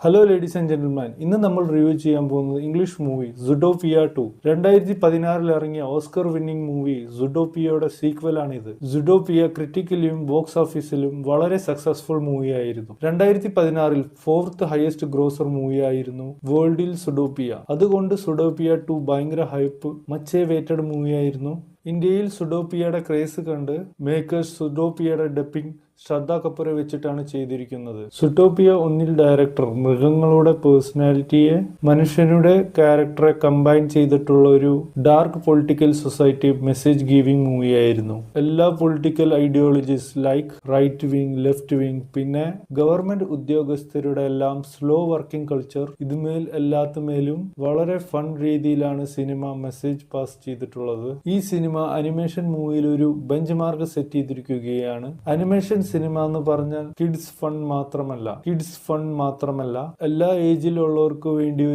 Hello ladies and gentleman, ഇന്ന് നമ്മൾ review ചെയ്യാൻ പോകുന്നത് ഇംഗ്ലീഷ് മൂവി സുഡോപിയ 2. 2016 ഇറങ്ങിയ ഓസ്കർ വിന്നിംഗ് മൂവി സുഡോപിയയുടെ സീക്വലാണിത്. സുഡോപിയ ക്രിറ്റിക്കലിയും ബോക്സ് ഓഫീസിലും വളരെ സക്സസ്ഫുൾ മൂവിയായിരുന്നു. 2016 ഫോർത്ത് ഹയസ്റ്റ് ഗ്രോസർ മൂവിയായിരുന്നു വേൾഡിൽ സുഡോപിയ. അതുകൊണ്ട് സുഡോപിയ 2 ഭയങ്കര ഹൈപ്പ്, മച്ച് വെയിറ്റഡ് മൂവിയായിരുന്നു. ഇന്ത്യയിൽ സുഡോപിയയുടെ ക്രേസ് കണ്ട് മേക്കേഴ്സ് സുഡോപിയയുടെ ഡപ്പിംഗ് ശ്രദ്ധ കപൂറെ വെച്ചിട്ടാണ് ചെയ്തിരിക്കുന്നത്. സുഡോപിയ 1 ഡയറക്ടർ മൃഗങ്ങളുടെ പേഴ്സണാലിറ്റിയെ മനുഷ്യരുടെ ക്യാരക്ടറെ കമ്പൈൻ ചെയ്തിട്ടുള്ള ഒരു dark political society message giving മൂവിയായിരുന്നു. എല്ലാ political ideologies like right wing, left wing, പിന്നെ ഗവൺമെന്റ് ഉദ്യോഗസ്ഥരുടെ എല്ലാം സ്ലോ വർക്കിംഗ് കൾച്ചർ, ഇതുമേൽ എല്ലാത്തുമേലും വളരെ ഫൺ രീതിയിലാണ് സിനിമ മെസ്സേജ് പാസ് ചെയ്തിട്ടുള്ളത്. ഈ സിനിമ അനിമേഷൻ മൂവിയിൽ ഒരു ബെഞ്ച് മാർക്ക് സെറ്റ് ചെയ്തിരിക്കുകയാണ്. അനിമേഷൻ സിനിമ എന്ന് പറഞ്ഞാൽ കിഡ്സ് ഫൺ മാത്രമല്ല എല്ലാ ഏജിലുള്ളവർക്ക് വേണ്ടി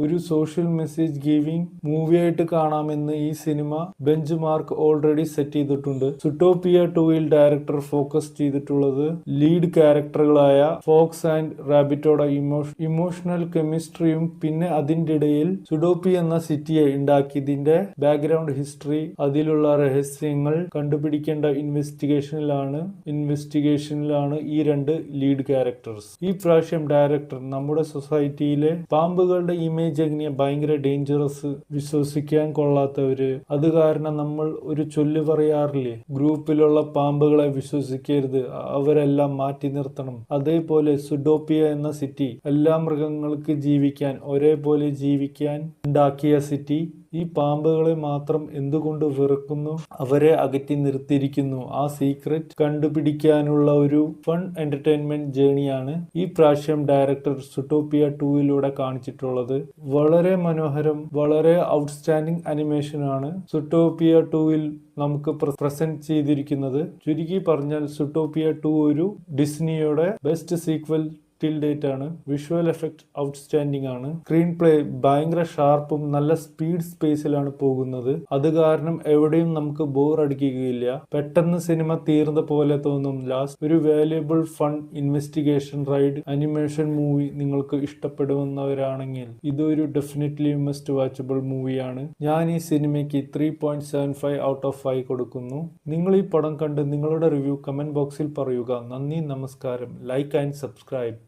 ഒരു സോഷ്യൽ മെസ്സേജ് ഗിവിംഗ് മൂവിയായിട്ട് കാണാമെന്ന് ഈ cinema bench mark already set ചെയ്തിട്ടുണ്ട്. സുഡോപിയ 2 ഡയറക്ടർ ഫോക്കസ് ചെയ്തിട്ടുള്ളത് ലീഡ് ക്യാരക്ടറുകളായ ഫോക്സ് ആൻഡ് റാബിറ്റോടെ ഇമോഷണൽ കെമിസ്ട്രിയും പിന്നെ അതിൻ്റെ ഇടയിൽ സുഡോപിയ എന്ന സിറ്റിയെ ഉണ്ടാക്കിയതിന്റെ ബാക്ക്ഗ്രൗണ്ട് ഹിസ്റ്ററി, അതിലുള്ള രഹസ്യങ്ങൾ കണ്ടുപിടിക്കേണ്ട ഇൻവെസ്റ്റിഗേഷനിലാണ് ഈ രണ്ട് ലീഡ് ക്യാരക്ടേഴ്സ്. ഈ പ്രാവശ്യം ഡയറക്ടർ നമ്മുടെ സൊസൈറ്റിയിലെ പാമ്പുകളുടെ ഇമേജ് എങ്ങനെയാ ഭയങ്കര ഡേഞ്ചറസ്, വിശ്വസിക്കാൻ കൊള്ളാത്തവര്, അത് കാരണം നമ്മൾ ഒരു ചൊല്ല് പറയാറില്ലേ, ഗ്രൂപ്പിലുള്ള പാമ്പുകളെ വിശ്വസിക്കരുത്, അവരെല്ലാം മാറ്റി നിർത്തണം. അതേപോലെ സുഡോപിയ എന്ന സിറ്റി എല്ലാ മൃഗങ്ങൾക്ക് ജീവിക്കാൻ, ഒരേപോലെ ജീവിക്കാൻ ഉണ്ടാക്കിയ സിറ്റി ഈ പാമ്പുകളെ മാത്രം എന്തുകൊണ്ട് വെറുക്കുന്നു, അവരെ അകറ്റി നിർത്തിയിരിക്കുന്നു. ആ സീക്രറ്റ് കണ്ടുപിടിക്കാനുള്ള ഒരു ഫൺ എന്റർടൈൻമെന്റ് ജേണിയാണ് ഈ പ്രാവശ്യം ഡയറക്ടർ സുഡോപിയ 2 കാണിച്ചിട്ടുള്ളത്. വളരെ മനോഹരം, വളരെ ഔട്ട്സ്റ്റാൻഡിംഗ് അനിമേഷൻ ആണ് സുഡോപിയ 2 നമുക്ക് പ്രസന്റ് ചെയ്തിരിക്കുന്നത്. ചുരുക്കി പറഞ്ഞാൽ സുഡോപിയ 2 ഒരു ഡിസ്നിയുടെ ബെസ്റ്റ് സീക്വൽ ഡേറ്റ് ആണ്. വിഷ്വൽ എഫക്ട് ഔട്ട്സ്റ്റാൻഡിംഗ് ആണ്. സ്ക്രീൻ പ്ലേ ഭയങ്കര ഷാർപ്പും നല്ല സ്പീഡ് സ്പേസിലാണ് പോകുന്നത്. അത് കാരണം എവിടെയും നമുക്ക് ബോർ അടിക്കുകയില്ല. പെട്ടെന്ന് സിനിമ തീർന്ന പോലെ തോന്നും. ലാസ്റ്റ് ഒരു valuable fun investigation ride animation movie നിങ്ങൾക്ക് ഇഷ്ടപ്പെടുന്നവരാണെങ്കിൽ ഇതൊരു ഡെഫിനറ്റ്ലി മസ്റ്റ് വാച്ചബിൾ മൂവിയാണ്. ഞാൻ ഈ സിനിമയ്ക്ക് 3.75 ഔട്ട് ഓഫ് 5 കൊടുക്കുന്നു. നിങ്ങൾ ഈ പടം കണ്ട് നിങ്ങളുടെ റിവ്യൂ കമന്റ് ബോക്സിൽ പറയുക. നന്ദി, നമസ്കാരം. Like and subscribe.